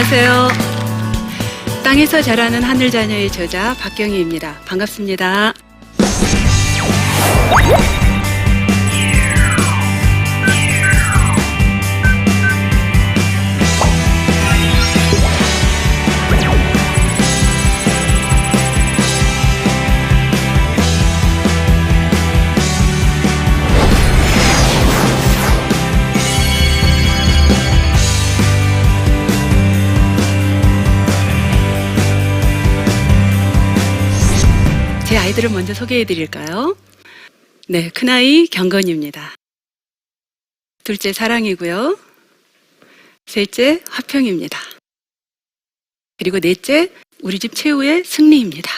안녕하세요. 땅에서 자라는 하늘자녀의 저자 박경희입니다. 반갑습니다. 제 아이들을 먼저 소개해 드릴까요? 네, 큰아이 경건입니다. 둘째 사랑이고요. 셋째 화평입니다. 그리고 넷째 우리 집 최후의 승리입니다.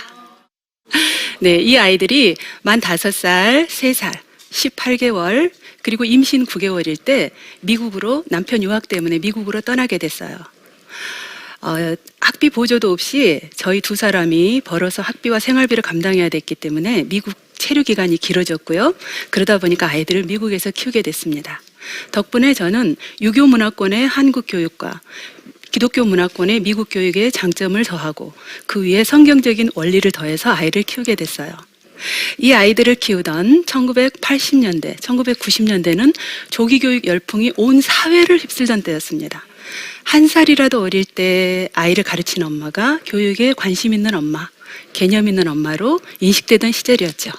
네, 이 아이들이 만 5살, 3살, 18개월, 그리고 임신 9개월일 때 미국으로 남편 유학 때문에 미국으로 떠나게 됐어요. 학비 보조도 없이 저희 두 사람이 벌어서 학비와 생활비를 감당해야 됐기 때문에 미국 체류 기간이 길어졌고요. 그러다 보니까 아이들을 미국에서 키우게 됐습니다. 덕분에 저는 유교 문화권의 한국 교육과 기독교 문화권의 미국 교육의 장점을 더하고 그 위에 성경적인 원리를 더해서 아이를 키우게 됐어요. 이 아이들을 키우던 1980년대, 1990년대는 조기교육 열풍이 온 사회를 휩쓸던 때였습니다. 1살이라도 어릴 때 아이를 가르치는 엄마가 교육에 관심 있는 엄마, 개념 있는 엄마로 인식되던 시절이었죠.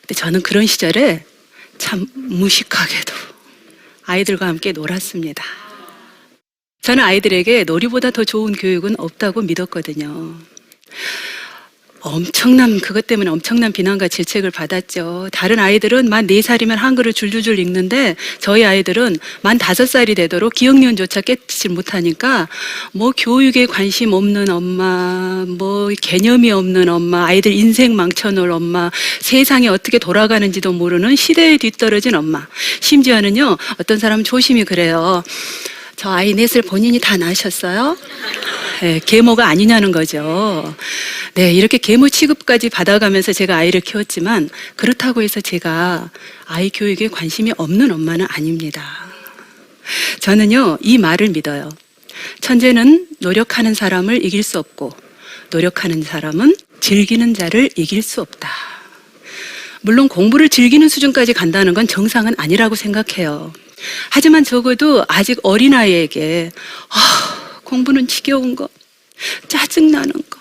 근데 저는 그런 시절에 참 무식하게도 아이들과 함께 놀았습니다. 저는 아이들에게 놀이보다 더 좋은 교육은 없다고 믿었거든요. 그것 때문에 엄청난 비난과 질책을 받았죠. 다른 아이들은 만 4살이면 한글을 줄줄줄 읽는데 저희 아이들은 만 5살이 되도록 기억력조차 깨닫지 못하니까 교육에 관심 없는 엄마, 개념이 없는 엄마, 아이들 인생 망쳐놓을 엄마, 세상이 어떻게 돌아가는지도 모르는 시대에 뒤떨어진 엄마. 심지어는요, 어떤 사람은 조심히 그래요. 저 아이 넷을 본인이 다 낳으셨어요? 네, 계모가 아니냐는 거죠. 네, 이렇게 계모 취급까지 받아가면서 제가 아이를 키웠지만 그렇다고 해서 제가 아이 교육에 관심이 없는 엄마는 아닙니다. 저는요, 이 말을 믿어요. 천재는 노력하는 사람을 이길 수 없고 노력하는 사람은 즐기는 자를 이길 수 없다. 물론 공부를 즐기는 수준까지 간다는 건 정상은 아니라고 생각해요. 하지만 적어도 아직 어린아이에게 공부는 지겨운 거, 짜증나는 거,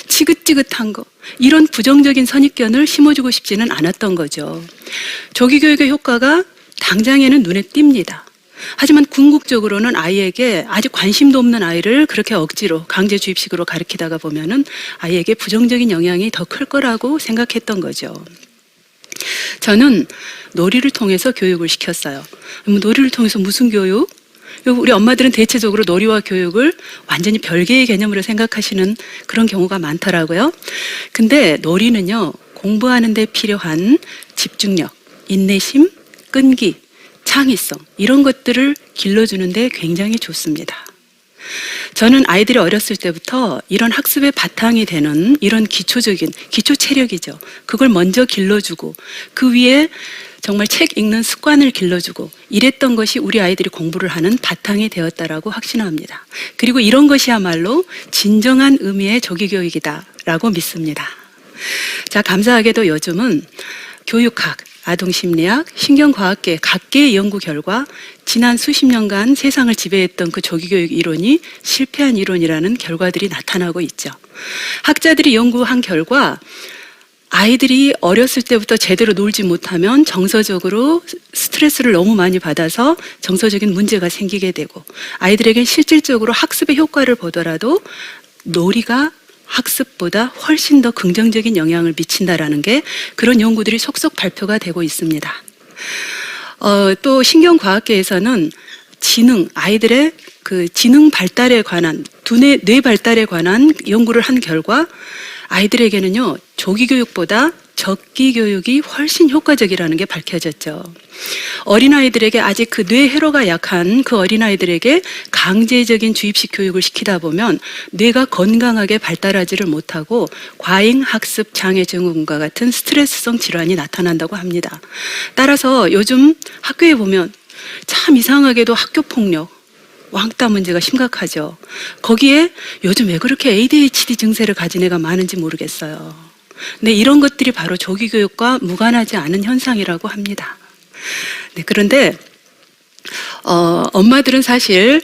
지긋지긋한 거, 이런 부정적인 선입견을 심어주고 싶지는 않았던 거죠. 조기교육의 효과가 당장에는 눈에 띕니다. 하지만 궁극적으로는 아이에게 아직 관심도 없는 아이를 그렇게 억지로 강제 주입식으로 가르치다가 보면은 아이에게 부정적인 영향이 더 클 거라고 생각했던 거죠. 저는 놀이를 통해서 교육을 시켰어요. 놀이를 통해서 무슨 교육? 우리 엄마들은 대체적으로 놀이와 교육을 완전히 별개의 개념으로 생각하시는 그런 경우가 많더라고요. 근데 놀이는요, 공부하는 데 필요한 집중력, 인내심, 끈기, 창의성, 이런 것들을 길러주는 데 굉장히 좋습니다. 저는 아이들이 어렸을 때부터 이런 학습의 바탕이 되는 이런 기초 체력이죠. 그걸 먼저 길러주고 그 위에 정말 책 읽는 습관을 길러주고 이랬던 것이 우리 아이들이 공부를 하는 바탕이 되었다라고 확신합니다. 그리고 이런 것이야말로 진정한 의미의 조기교육이다라고 믿습니다. 자, 감사하게도 요즘은 교육학, 아동심리학, 신경과학계 각계의 연구 결과 지난 수십 년간 세상을 지배했던 그 조기교육 이론이 실패한 이론이라는 결과들이 나타나고 있죠. 학자들이 연구한 결과 아이들이 어렸을 때부터 제대로 놀지 못하면 정서적으로 스트레스를 너무 많이 받아서 정서적인 문제가 생기게 되고 아이들에게 실질적으로 학습의 효과를 보더라도 놀이가 학습보다 훨씬 더 긍정적인 영향을 미친다라는 게 그런 연구들이 속속 발표가 되고 있습니다. 또 신경과학계에서는 아이들의 그 지능 발달에 관한, 뇌 발달에 관한 연구를 한 결과 아이들에게는요, 조기 교육보다 적기 교육이 훨씬 효과적이라는 게 밝혀졌죠. 어린아이들에게 아직 그 뇌 회로가 약한 그 어린아이들에게 강제적인 주입식 교육을 시키다 보면 뇌가 건강하게 발달하지를 못하고 과잉 학습 장애 증후군과 같은 스트레스성 질환이 나타난다고 합니다. 따라서 요즘 학교에 보면 참 이상하게도 학교 폭력, 왕따 문제가 심각하죠. 거기에 요즘 왜 그렇게 ADHD 증세를 가진 애가 많은지 모르겠어요. 근데 이런 것들이 바로 조기교육과 무관하지 않은 현상이라고 합니다. 네, 그런데 엄마들은 사실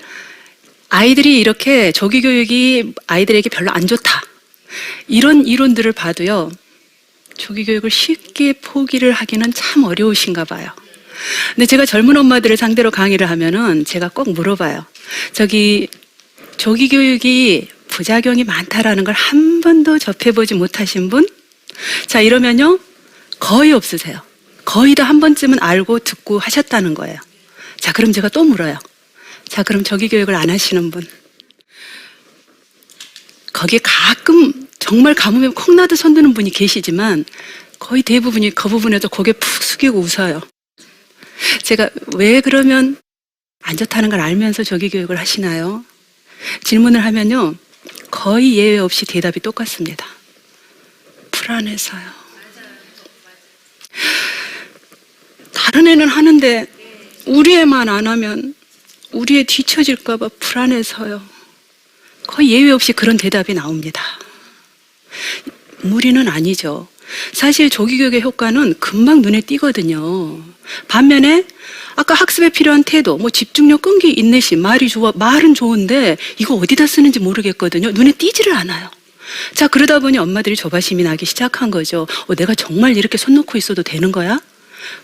아이들이 이렇게 조기교육이 아이들에게 별로 안 좋다, 이런 이론들을 봐도요, 조기교육을 쉽게 포기를 하기는 참 어려우신가 봐요. 근데 제가 젊은 엄마들을 상대로 강의를 하면은 제가 꼭 물어봐요. 조기교육이 부작용이 많다라는 걸 한 번도 접해보지 못하신 분? 자, 이러면요, 거의 없으세요. 거의 다 한 번쯤은 알고 듣고 하셨다는 거예요. 자, 그럼 제가 또 물어요. 자, 그럼 조기교육을 안 하시는 분? 거기에 가끔 정말 가뭄에 콩나듯 손드는 분이 계시지만 거의 대부분이 그 부분에서 고개 푹 숙이고 웃어요. 제가 왜 그러면 안 좋다는 걸 알면서 조기교육을 하시나요? 질문을 하면요, 거의 예외 없이 대답이 똑같습니다. 불안해서요. 다른 애는 하는데 우리 애만 안 하면 우리 애 뒤처질까 봐 불안해서요. 거의 예외 없이 그런 대답이 나옵니다. 무리는 아니죠. 사실 조기교육의 효과는 금방 눈에 띄거든요. 반면에 아까 학습에 필요한 태도, 집중력, 끈기, 인내심, 말은 좋은데 이거 어디다 쓰는지 모르겠거든요. 눈에 띄지를 않아요. 자, 그러다 보니 엄마들이 조바심이 나기 시작한 거죠. 내가 정말 이렇게 손 놓고 있어도 되는 거야?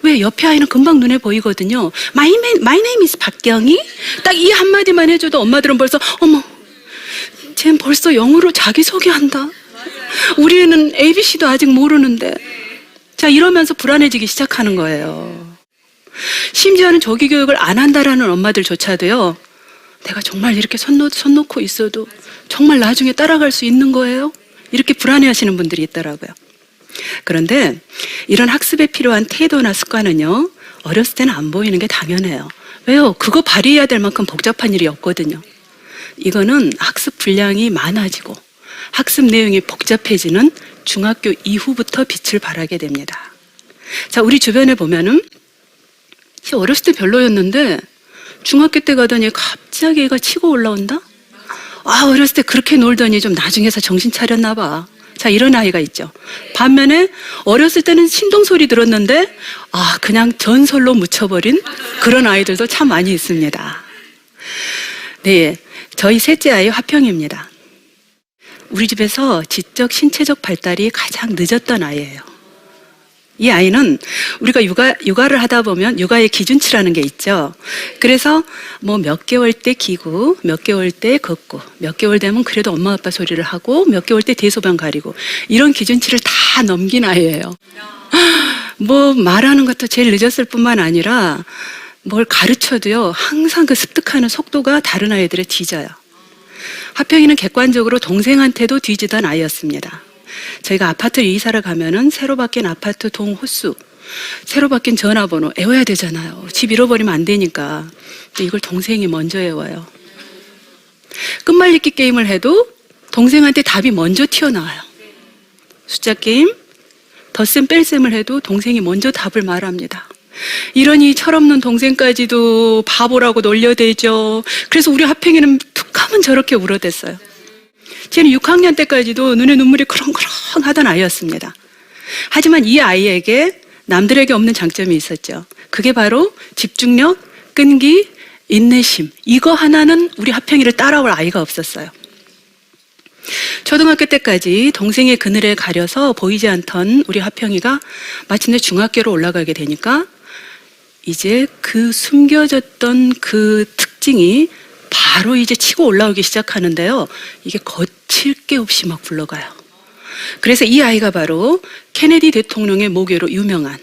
왜? 옆에 아이는 금방 눈에 보이거든요. My name is 박경희? 딱 이 한마디만 해줘도 엄마들은 벌써, 어머, 쟨 벌써 영어로 자기소개한다. 우리 애는 ABC도 아직 모르는데. 자, 이러면서 불안해지기 시작하는 거예요. 심지어는 조기교육을 안 한다라는 엄마들조차도요, 내가 정말 이렇게 손 놓고 있어도 정말 나중에 따라갈 수 있는 거예요? 이렇게 불안해하시는 분들이 있더라고요. 그런데 이런 학습에 필요한 태도나 습관은요, 어렸을 때는 안 보이는 게 당연해요. 왜요? 그거 발휘해야 될 만큼 복잡한 일이 없거든요. 이거는 학습 분량이 많아지고 학습 내용이 복잡해지는 중학교 이후부터 빛을 발하게 됩니다. 자, 우리 주변에 보면은 어렸을 때 별로였는데 중학교 때 가더니 갑자기 애가 치고 올라온다? 아, 어렸을 때 그렇게 놀더니 좀 나중에서 정신 차렸나 봐. 자, 이런 아이가 있죠. 반면에 어렸을 때는 신동소리 들었는데 그냥 전설로 묻혀버린 그런 아이들도 참 많이 있습니다. 네, 저희 셋째 아이 화평입니다. 우리 집에서 지적 신체적 발달이 가장 늦었던 아이예요. 이 아이는 우리가 육아를 하다 보면 육아의 기준치라는 게 있죠. 그래서 몇 개월 때 기구, 몇 개월 때 걷고, 몇 개월 되면 그래도 엄마 아빠 소리를 하고, 몇 개월 때 대소변 가리고, 이런 기준치를 다 넘긴 아이예요. 말하는 것도 제일 늦었을 뿐만 아니라 뭘 가르쳐도요, 항상 그 습득하는 속도가 다른 아이들에 뒤져요. 화평이는 객관적으로 동생한테도 뒤지던 아이였습니다. 저희가 아파트 이사를 가면은 새로 바뀐 아파트 동 호수, 새로 바뀐 전화번호 외워야 되잖아요. 집 잃어버리면 안 되니까. 근데 이걸 동생이 먼저 외워요. 끝말잇기 게임을 해도 동생한테 답이 먼저 튀어나와요. 숫자 게임, 덧셈 뺄셈을 해도 동생이 먼저 답을 말합니다. 이러니 철없는 동생까지도 바보라고 놀려대죠. 그래서 우리 화평이는 툭하면 저렇게 울어댔어요. 쟤는 6학년 때까지도 눈에 눈물이 크렁크렁 하던 아이였습니다. 하지만 이 아이에게 남들에게 없는 장점이 있었죠. 그게 바로 집중력, 끈기, 인내심. 이거 하나는 우리 화평이를 따라올 아이가 없었어요. 초등학교 때까지 동생의 그늘에 가려서 보이지 않던 우리 화평이가 마침내 중학교로 올라가게 되니까 이제 그 숨겨졌던 그 특징이 바로 이제 치고 올라오기 시작하는데요. 이게 거칠 게 없이 막 굴러가요. 그래서 이 아이가 바로 케네디 대통령의 모교로 유명한,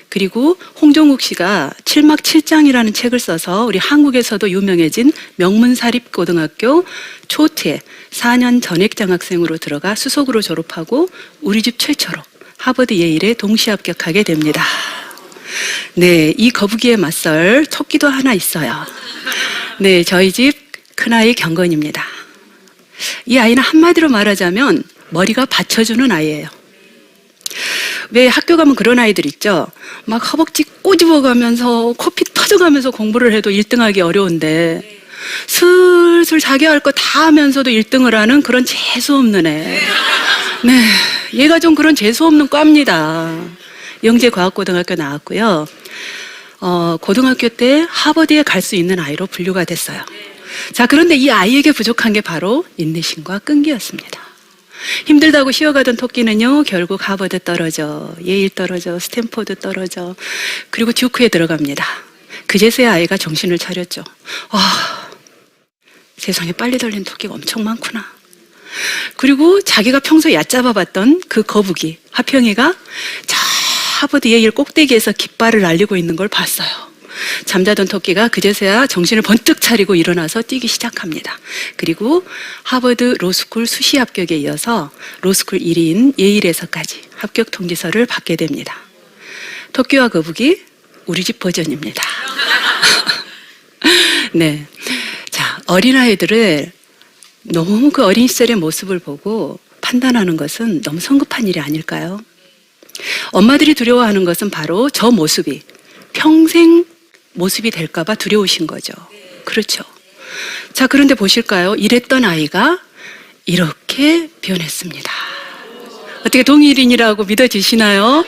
그리고 홍종욱 씨가 7막 7장이라는 책을 써서 우리 한국에서도 유명해진 명문사립고등학교 초트에 4년 전액 장학생으로 들어가 수석으로 졸업하고 우리 집 최초로 하버드 예일에 동시 합격하게 됩니다. 네, 이 거북이에 맞설 토끼도 하나 있어요. 네, 저희 집 큰아이 경건입니다. 이 아이는 한마디로 말하자면 머리가 받쳐주는 아이예요. 왜 학교 가면 그런 아이들 있죠? 막 허벅지 꼬집어 가면서 코피 터져가면서 공부를 해도 1등하기 어려운데 슬슬 자기 할 거 다 하면서도 1등을 하는 그런 재수없는 애. 네, 얘가 좀 그런 재수없는 과입니다. 영재과학고등학교 나왔고요. 고등학교 때 하버드에 갈 수 있는 아이로 분류가 됐어요. 자, 그런데 이 아이에게 부족한 게 바로 인내심과 끈기였습니다. 힘들다고 쉬어가던 토끼는요, 결국 하버드 떨어져, 예일 떨어져, 스탠포드 떨어져, 그리고 듀크에 들어갑니다. 그제서야 아이가 정신을 차렸죠. 세상에 빨리 달린 토끼가 엄청 많구나. 그리고 자기가 평소에 얕잡아 봤던 그 거북이, 하평이가 저 하버드 예일 꼭대기에서 깃발을 날리고 있는 걸 봤어요. 잠자던 토끼가 그제서야 정신을 번뜩 차리고 일어나서 뛰기 시작합니다. 그리고 하버드 로스쿨 수시 합격에 이어서 로스쿨 1위인 예일에서까지 합격 통지서를 받게 됩니다. 토끼와 거북이 우리 집 버전입니다. 네. 자, 어린아이들을 너무 그 어린 시절의 모습을 보고 판단하는 것은 너무 성급한 일이 아닐까요? 엄마들이 두려워하는 것은 바로 저 모습이 평생 모습이 될까봐 두려우신 거죠. 그렇죠. 자, 그런데 보실까요? 이랬던 아이가 이렇게 변했습니다. 어떻게 동일인이라고 믿어지시나요?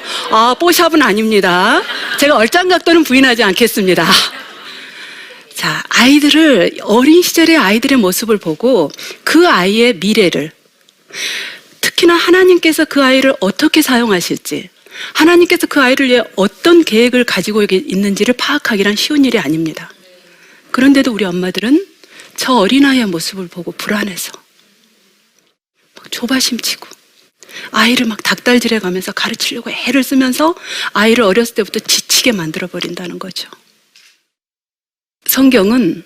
뽀샵은 아닙니다. 제가 얼짱각도는 부인하지 않겠습니다. 자, 아이들을, 어린 시절의 아이들의 모습을 보고 그 아이의 미래를, 특히나 하나님께서 그 아이를 어떻게 사용하실지, 하나님께서 그 아이를 위해 어떤 계획을 가지고 있는지를 파악하기란 쉬운 일이 아닙니다. 그런데도 우리 엄마들은 저 어린아이의 모습을 보고 불안해서 막 조바심치고 아이를 막 닭달질해 가면서 가르치려고 애를 쓰면서 아이를 어렸을 때부터 지치게 만들어버린다는 거죠. 성경은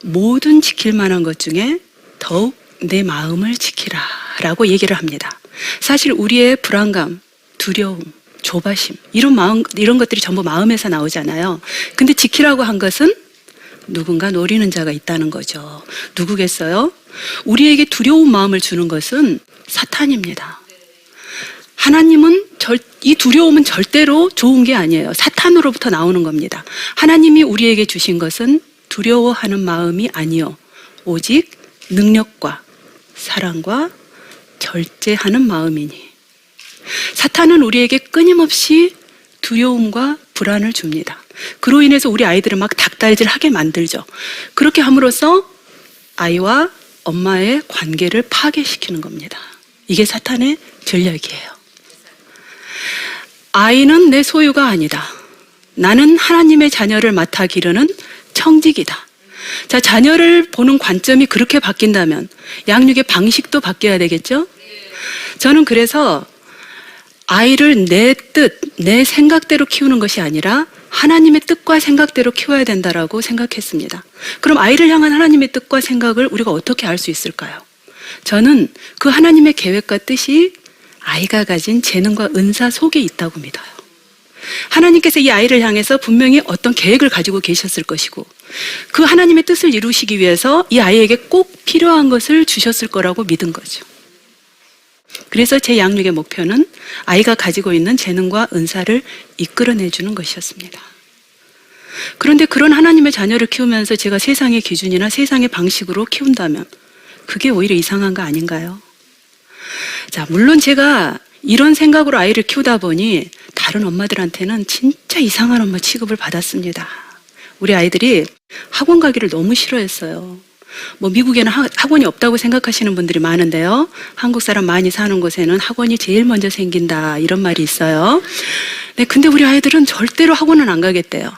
모든 지킬 만한 것 중에 더욱 내 마음을 지키라 라고 얘기를 합니다. 사실 우리의 불안감, 두려움, 조바심, 이런 것들이 전부 마음에서 나오잖아요. 근데 지키라고 한 것은 누군가 노리는 자가 있다는 거죠. 누구겠어요? 우리에게 두려운 마음을 주는 것은 사탄입니다. 하나님은 이 두려움은 절대로 좋은 게 아니에요. 사탄으로부터 나오는 겁니다. 하나님이 우리에게 주신 것은 두려워하는 마음이 아니요, 오직 능력과 사랑과 절제하는 마음이니. 사탄은 우리에게 끊임없이 두려움과 불안을 줍니다. 그로 인해서 우리 아이들을 막 닭달질하게 만들죠. 그렇게 함으로써 아이와 엄마의 관계를 파괴시키는 겁니다. 이게 사탄의 전략이에요. 아이는 내 소유가 아니다. 나는 하나님의 자녀를 맡아 기르는 청직이다. 자, 자녀를 보는 관점이 그렇게 바뀐다면 양육의 방식도 바뀌어야 되겠죠? 저는 그래서 아이를 내 뜻, 내 생각대로 키우는 것이 아니라 하나님의 뜻과 생각대로 키워야 된다라고 생각했습니다. 그럼 아이를 향한 하나님의 뜻과 생각을 우리가 어떻게 알 수 있을까요? 저는 그 하나님의 계획과 뜻이 아이가 가진 재능과 은사 속에 있다고 믿어요. 하나님께서 이 아이를 향해서 분명히 어떤 계획을 가지고 계셨을 것이고 그 하나님의 뜻을 이루시기 위해서 이 아이에게 꼭 필요한 것을 주셨을 거라고 믿은 거죠. 그래서 제 양육의 목표는 아이가 가지고 있는 재능과 은사를 이끌어내주는 것이었습니다. 그런데 그런 하나님의 자녀를 키우면서 제가 세상의 기준이나 세상의 방식으로 키운다면 그게 오히려 이상한 거 아닌가요? 자, 물론 제가 이런 생각으로 아이를 키우다 보니 다른 엄마들한테는 진짜 이상한 엄마 취급을 받았습니다. 우리 아이들이 학원 가기를 너무 싫어했어요. 미국에는 학원이 없다고 생각하시는 분들이 많은데요. 한국 사람 많이 사는 곳에는 학원이 제일 먼저 생긴다, 이런 말이 있어요. 네, 근데 우리 아이들은 절대로 학원은 안 가겠대요.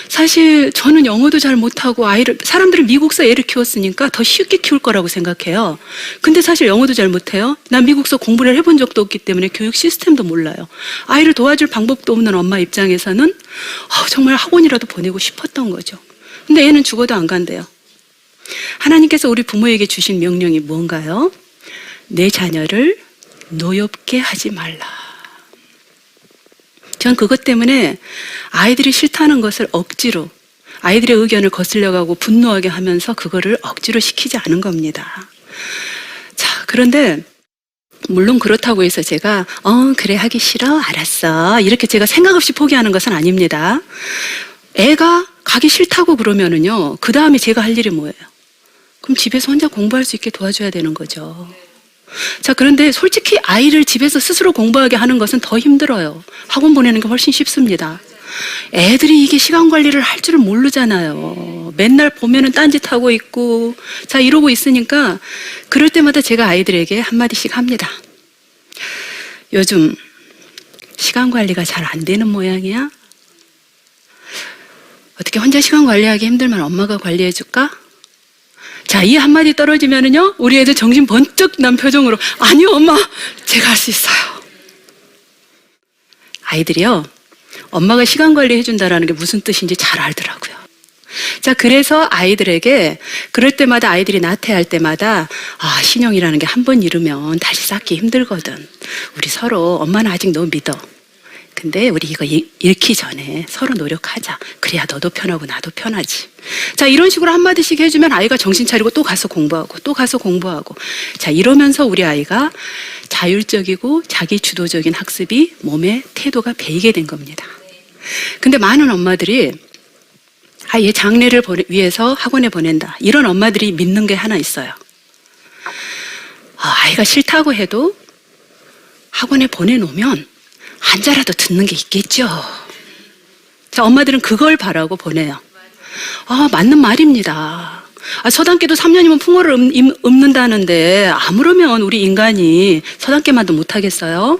사실 저는 영어도 잘 못하고 사람들은 미국서 애를 키웠으니까 더 쉽게 키울 거라고 생각해요. 근데 사실 영어도 잘 못해요. 난 미국서 공부를 해본 적도 없기 때문에 교육 시스템도 몰라요. 아이를 도와줄 방법도 없는 엄마 입장에서는 정말 학원이라도 보내고 싶었던 거죠. 근데 애는 죽어도 안 간대요. 하나님께서 우리 부모에게 주신 명령이 뭔가요? 내 자녀를 노엽게 하지 말라. 전 그것 때문에 아이들이 싫다는 것을 억지로, 아이들의 의견을 거슬려가고 분노하게 하면서 그거를 억지로 시키지 않은 겁니다. 자, 그런데 물론 그렇다고 해서 제가 그래, 하기 싫어, 알았어, 이렇게 제가 생각 없이 포기하는 것은 아닙니다. 애가 가기 싫다고 그러면은요, 그 다음에 제가 할 일이 뭐예요? 그럼 집에서 혼자 공부할 수 있게 도와줘야 되는 거죠. 자, 그런데 솔직히 아이를 집에서 스스로 공부하게 하는 것은 더 힘들어요. 학원 보내는 게 훨씬 쉽습니다. 애들이 이게 시간 관리를 할 줄을 모르잖아요. 맨날 보면은 딴짓하고 있고, 자, 이러고 있으니까 그럴 때마다 제가 아이들에게 한마디씩 합니다. 요즘 시간 관리가 잘 안 되는 모양이야? 어떻게 혼자 시간 관리하기 힘들면 엄마가 관리해 줄까? 자, 이 한마디 떨어지면은요, 우리 애들 정신 번쩍 난 표정으로, 아니요, 엄마, 제가 할 수 있어요. 아이들이요, 엄마가 시간 관리 해준다라는 게 무슨 뜻인지 잘 알더라고요. 자, 그래서 아이들에게, 그럴 때마다 아이들이 나태할 때마다, 아, 신용이라는 게 한 번 잃으면 다시 쌓기 힘들거든. 우리 서로 엄마는 아직 너 믿어. 근데 우리 이거 잃기 전에 서로 노력하자. 그래야 너도 편하고 나도 편하지. 자, 이런 식으로 한마디씩 해주면 아이가 정신 차리고 또 가서 공부하고 또 가서 공부하고. 자, 이러면서 우리 아이가 자율적이고 자기 주도적인 학습이 몸에 태도가 배이게 된 겁니다. 근데 많은 엄마들이 아, 얘 장래를 위해서 학원에 보낸다. 이런 엄마들이 믿는 게 하나 있어요. 아이가 싫다고 해도 학원에 보내놓으면 한자라도 듣는 게 있겠죠. 자, 엄마들은 그걸 바라고 보내요. 아, 맞는 말입니다. 아, 서당계도 3년이면 풍어를 읊는다는데 아무러면 우리 인간이 서당계만도 못하겠어요?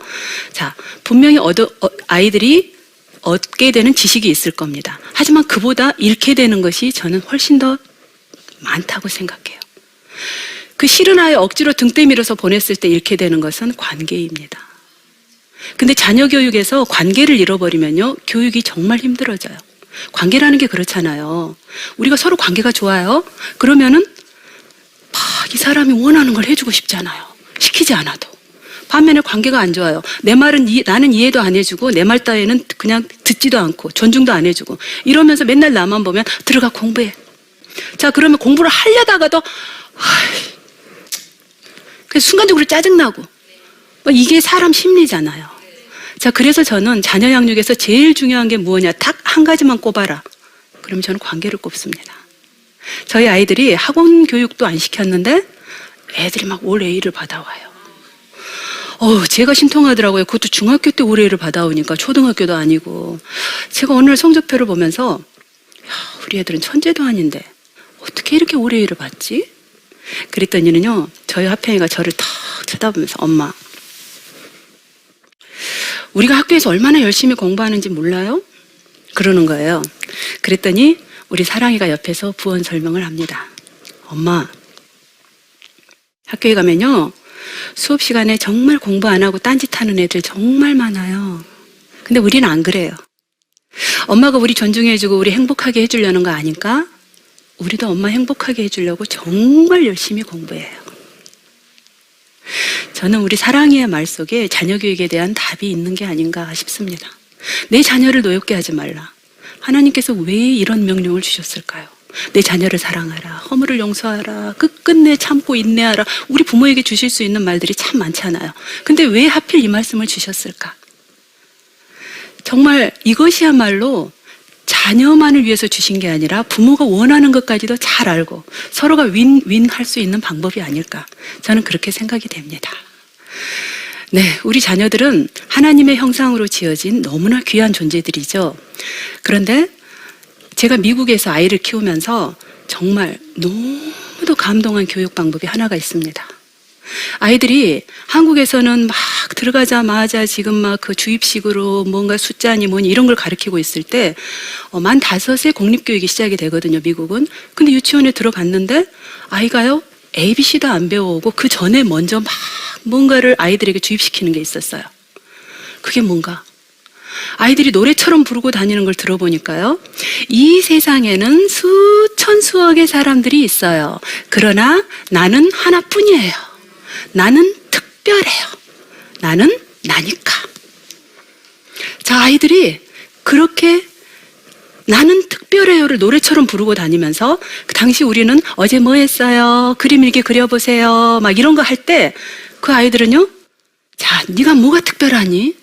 자, 분명히 아이들이 얻게 되는 지식이 있을 겁니다. 하지만 그보다 잃게 되는 것이 저는 훨씬 더 많다고 생각해요. 그 싫은 아이 억지로 등 때밀어서 보냈을 때 잃게 되는 것은 관계입니다. 근데 자녀 교육에서 관계를 잃어버리면요, 교육이 정말 힘들어져요. 관계라는 게 그렇잖아요. 우리가 서로 관계가 좋아요. 그러면은 막 이 사람이 원하는 걸 해주고 싶잖아요. 시키지 않아도. 반면에 관계가 안 좋아요. 내 말은 나는 이해도 안 해주고 내 말 따위는 그냥 듣지도 않고 존중도 안 해주고 이러면서 맨날 나만 보면 들어가 공부해. 자, 그러면 공부를 하려다가도 그래서 순간적으로 짜증나고 이게 사람 심리잖아요. 자, 그래서 저는 자녀 양육에서 제일 중요한 게 뭐냐, 딱 한 가지만 꼽아라. 그럼 저는 관계를 꼽습니다. 저희 아이들이 학원 교육도 안 시켰는데 애들이 막 올 A를 받아와요. 제가 심통하더라고요. 그것도 중학교 때 올 A를 받아오니까 초등학교도 아니고. 제가 오늘 성적표를 보면서 우리 애들은 천재도 아닌데 어떻게 이렇게 올 A를 받지? 그랬더니는요, 저희 화평이가 저를 탁 쳐다보면서 엄마, 우리가 학교에서 얼마나 열심히 공부하는지 몰라요? 그러는 거예요. 그랬더니 우리 사랑이가 옆에서 부언 설명을 합니다. 엄마, 학교에 가면요, 수업 시간에 정말 공부 안 하고 딴짓하는 애들 정말 많아요. 근데 우리는 안 그래요. 엄마가 우리 존중해주고 우리 행복하게 해주려는 거 아니까 우리도 엄마 행복하게 해주려고 정말 열심히 공부해요. 저는 우리 사랑이의 말 속에 자녀 교육에 대한 답이 있는 게 아닌가 싶습니다. 내 자녀를 노엽게 하지 말라. 하나님께서 왜 이런 명령을 주셨을까요? 내 자녀를 사랑하라, 허물을 용서하라, 끝끝내 참고 인내하라. 우리 부모에게 주실 수 있는 말들이 참 많잖아요. 근데 왜 하필 이 말씀을 주셨을까? 정말 이것이야말로 자녀만을 위해서 주신 게 아니라 부모가 원하는 것까지도 잘 알고 서로가 윈윈할 수 있는 방법이 아닐까, 저는 그렇게 생각이 됩니다. 네, 우리 자녀들은 하나님의 형상으로 지어진 너무나 귀한 존재들이죠. 그런데 제가 미국에서 아이를 키우면서 정말 너무도 감동한 교육 방법이 하나가 있습니다. 아이들이 한국에서는 막 들어가자마자 지금 막 그 주입식으로 뭔가 숫자니 뭐니 이런 걸 가르치고 있을 때 만 5에 공립교육이 시작이 되거든요, 미국은. 근데 유치원에 들어갔는데 아이가요, ABC도 안 배워오고 그 전에 먼저 막 뭔가를 아이들에게 주입시키는 게 있었어요. 그게 뭔가? 아이들이 노래처럼 부르고 다니는 걸 들어보니까요, 이 세상에는 수천 수억의 사람들이 있어요. 그러나 나는 하나뿐이에요. 나는 특별해요. 나는 나니까. 자, 아이들이 그렇게 나는 특별해요를 노래처럼 부르고 다니면서, 그 당시 우리는 어제 뭐 했어요? 그림 일기 그려보세요. 막 이런 거 할 때 그 아이들은요, 자, 네가 뭐가 특별하니?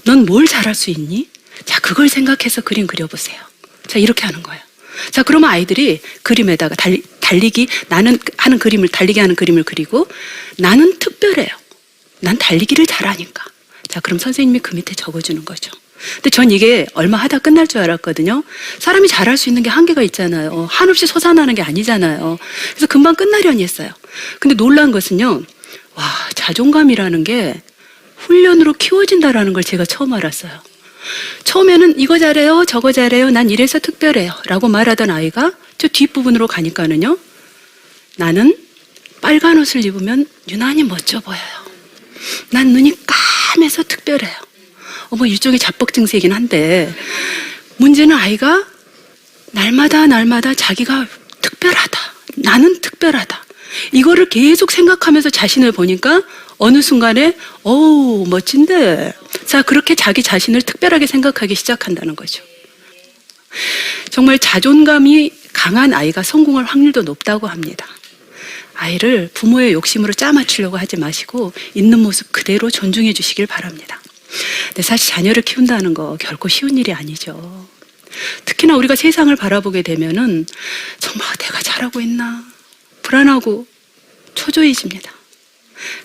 넌 뭘 잘할 수 있니? 자, 그걸 생각해서 그림 그려보세요. 자, 이렇게 하는 거예요. 자, 그러면 아이들이 그림에다가 달리기, 나는 하는 그림을, 달리기 하는 그림을 그리고 나는 특별해요. 난 달리기를 잘하니까. 자, 그럼 선생님이 그 밑에 적어주는 거죠. 근데 전 이게 얼마 하다 끝날 줄 알았거든요. 사람이 잘할 수 있는 게 한계가 있잖아요. 한없이 솟아나는 게 아니잖아요. 그래서 금방 끝나려니 했어요. 근데 놀란 것은요. 와, 자존감이라는 게 훈련으로 키워진다라는 걸 제가 처음 알았어요. 처음에는 이거 잘해요, 저거 잘해요, 난 이래서 특별해요 라고 말하던 아이가 저 뒷부분으로 가니까는요. 나는 빨간 옷을 입으면 유난히 멋져 보여요. 난 눈이 까매서 특별해요. 뭐 일종의 자뻑 증세이긴 한데 문제는 아이가 날마다 자기가 특별하다. 나는 특별하다. 이거를 계속 생각하면서 자신을 보니까 어느 순간에 어우 멋진데 자 그렇게 자기 자신을 특별하게 생각하기 시작한다는 거죠. 정말 자존감이 강한 아이가 성공할 확률도 높다고 합니다. 아이를 부모의 욕심으로 짜맞추려고 하지 마시고 있는 모습 그대로 존중해 주시길 바랍니다. 근데 사실 자녀를 키운다는 거 결코 쉬운 일이 아니죠. 특히나 우리가 세상을 바라보게 되면은 정말 내가 잘하고 있나 불안하고 초조해집니다.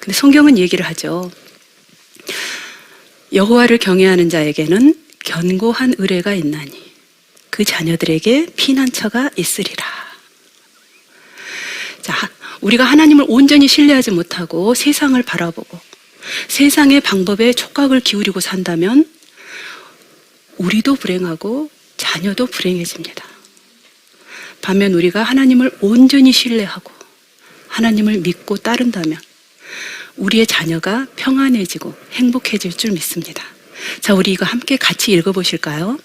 근데 성경은 얘기를 하죠. 여호와를 경외하는 자에게는 견고한 의뢰가 있나니 그 자녀들에게 피난처가 있으리라. 자, 우리가 하나님을 온전히 신뢰하지 못하고 세상을 바라보고 세상의 방법에 촉각을 기울이고 산다면 우리도 불행하고 자녀도 불행해집니다. 반면 우리가 하나님을 온전히 신뢰하고 하나님을 믿고 따른다면 우리의 자녀가 평안해지고 행복해질 줄 믿습니다. 자, 우리 이거 함께 같이 읽어보실까요?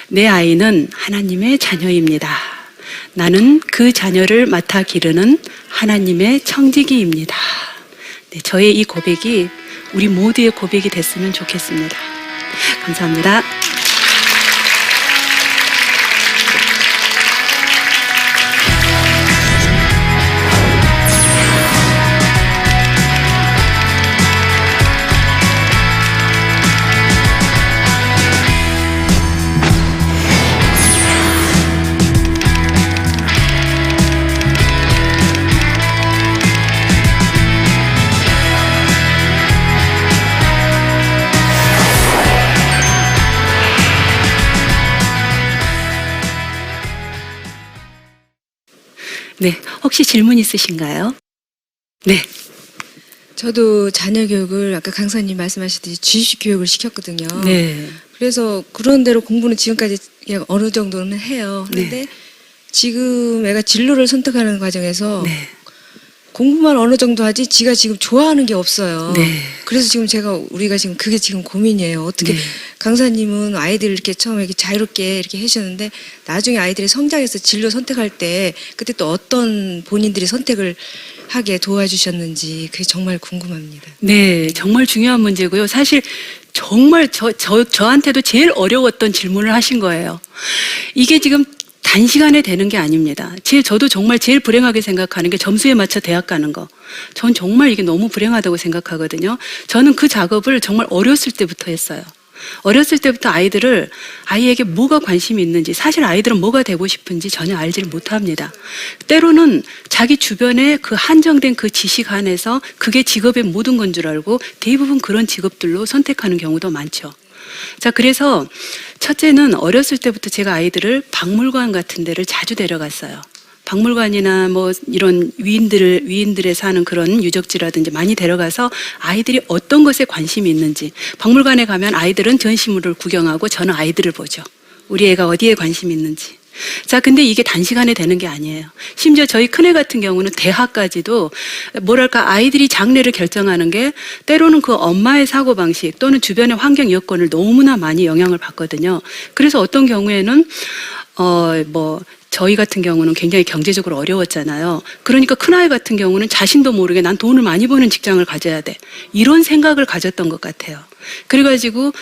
내 아이는 하나님의 자녀입니다. 나는 그 자녀를 맡아 기르는 하나님의 청지기입니다. 네, 저의 이 고백이 우리 모두의 고백이 됐으면 좋겠습니다. 감사합니다. 네, 혹시 질문 있으신가요? 네. 저도 자녀 교육을 아까 강사님 말씀하셨듯이 주입식 교육을 시켰거든요. 네. 그래서 그런 대로 공부는 지금까지 그냥 어느 정도는 해요. 그런데 지금 애가 진로를 선택하는 과정에서 네. 공부만 어느 정도 하지 지가 지금 좋아하는 게 없어요. 네. 그래서 지금 우리가 지금 그게 지금 고민이에요. 어떻게 네. 강사님은 아이들 이렇게 처음에 이렇게 자유롭게 이렇게 해주셨는데 나중에 아이들이 성장해서 진로 선택할 때 그때 또 어떤 본인들이 선택을 하게 도와주셨는지 그게 정말 궁금합니다. 네, 정말 중요한 문제고요. 사실 정말 저한테도 제일 어려웠던 질문을 하신 거예요. 이게 지금 단시간에 되는 게 아닙니다. 저도 정말 제일 불행하게 생각하는 게 점수에 맞춰 대학 가는 거. 전 정말 이게 너무 불행하다고 생각하거든요. 저는 그 작업을 정말 어렸을 때부터 했어요. 어렸을 때부터 아이에게 뭐가 관심이 있는지, 사실 아이들은 뭐가 되고 싶은지 전혀 알지를 못합니다. 때로는 자기 주변에 그 한정된 그 지식 안에서 그게 직업의 모든 건 줄 알고 대부분 그런 직업들로 선택하는 경우도 많죠. 자, 그래서 첫째는 어렸을 때부터 제가 아이들을 박물관 같은 데를 자주 데려갔어요. 박물관이나 뭐 이런 위인들에 사는 그런 유적지라든지 많이 데려가서 아이들이 어떤 것에 관심이 있는지, 박물관에 가면 아이들은 전시물을 구경하고 저는 아이들을 보죠. 우리 애가 어디에 관심이 있는지. 자, 근데 이게 단시간에 되는 게 아니에요. 심지어 저희 큰애 같은 경우는 대학까지도 뭐랄까 아이들이 장래를 결정하는 게 때로는 그 엄마의 사고방식 또는 주변의 환경 여건을 너무나 많이 영향을 받거든요. 그래서 어떤 경우에는 저희 같은 경우는 굉장히 경제적으로 어려웠잖아요. 그러니까 큰아이 같은 경우는 자신도 모르게 난 돈을 많이 버는 직장을 가져야 돼. 이런 생각을 가졌던 것 같아요. 그래가지고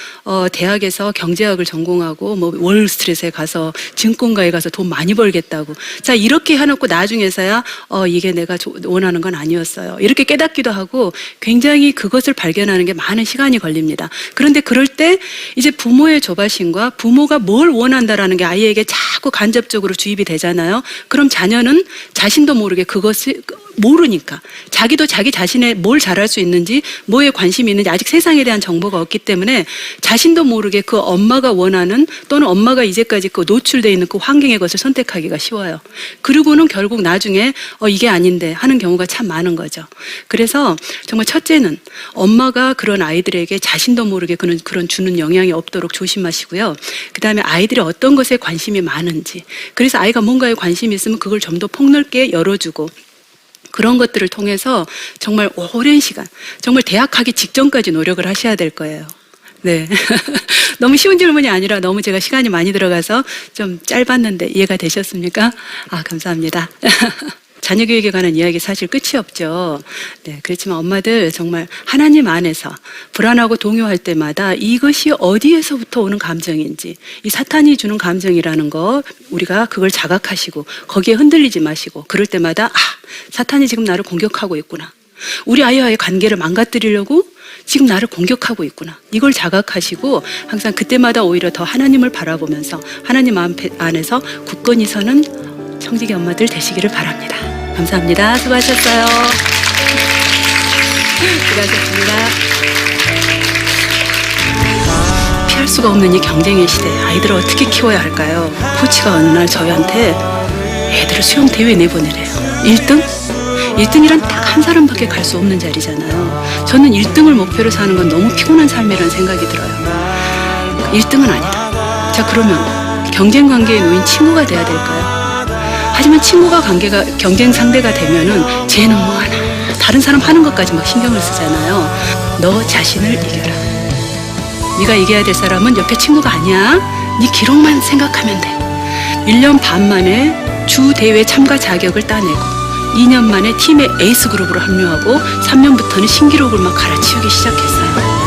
대학에서 경제학을 전공하고 뭐 월스트리트에 가서 증권가에 가서 돈 많이 벌겠다고. 자, 이렇게 해놓고 나중에서야 이게 내가 원하는 건 아니었어요. 이렇게 깨닫기도 하고 굉장히 그것을 발견하는 게 많은 시간이 걸립니다. 그런데 그럴 때 이제 부모의 조바심과 부모가 뭘 원한다라는 게 아이에게 자꾸 간접적으로 주입이 되잖아요. 그럼 자녀는 자신도 모르게 그것을 모르니까 자기도 자기 자신의 뭘 잘할 수 있는지 뭐에 관심이 있는지 아직 세상에 대한 정보가 없기 때문에 자신도 모르게 그 엄마가 원하는 또는 엄마가 이제까지 그 노출되어 있는 그 환경의 것을 선택하기가 쉬워요. 그리고는 결국 나중에 이게 아닌데 하는 경우가 참 많은 거죠. 그래서 정말 첫째는 엄마가 그런 아이들에게 자신도 모르게 그런 주는 영향이 없도록 조심하시고요. 그다음에 아이들이 어떤 것에 관심이 많은지, 그래서 아이가 뭔가에 관심이 있으면 그걸 좀 더 폭넓게 열어주고 그런 것들을 통해서 정말 오랜 시간, 정말 대학 가기 직전까지 노력을 하셔야 될 거예요. 네. 너무 쉬운 질문이 아니라 너무 제가 시간이 많이 들어가서 좀 짧았는데 이해가 되셨습니까? 감사합니다. 자녀 교육에 관한 이야기 사실 끝이 없죠. 네, 그렇지만 엄마들 정말 하나님 안에서 불안하고 동요할 때마다 이것이 어디에서부터 오는 감정인지, 이 사탄이 주는 감정이라는 거 우리가 그걸 자각하시고 거기에 흔들리지 마시고 그럴 때마다 사탄이 지금 나를 공격하고 있구나. 우리 아이와의 관계를 망가뜨리려고 지금 나를 공격하고 있구나. 이걸 자각하시고 항상 그때마다 오히려 더 하나님을 바라보면서 하나님 안에서 굳건히 서는 청지기 엄마들 되시기를 바랍니다. 감사합니다. 수고하셨어요. 수고하셨습니다. 피할 수가 없는 이 경쟁의 시대, 아이들을 어떻게 키워야 할까요? 코치가 어느 날 저희한테 애들을 수영 대회에 내보내래요. 1등? 1등이란 딱 한 사람밖에 갈 수 없는 자리잖아요. 저는 1등을 목표로 사는 건 너무 피곤한 삶이라는 생각이 들어요. 1등은 아니다. 자, 그러면 경쟁 관계에 놓인 친구가 돼야 될까요? 하지만 친구가 경쟁 상대가 되면은 쟤는 뭐 하나, 다른 사람 하는 것까지 막 신경을 쓰잖아요. 너 자신을 이겨라. 네가 이겨야 될 사람은 옆에 친구가 아니야. 네 기록만 생각하면 돼. 1년 반 만에 주 대회 참가 자격을 따내고 2년 만에 팀의 에이스 그룹으로 합류하고 3년부터는 신기록을 막 갈아치우기 시작했어요.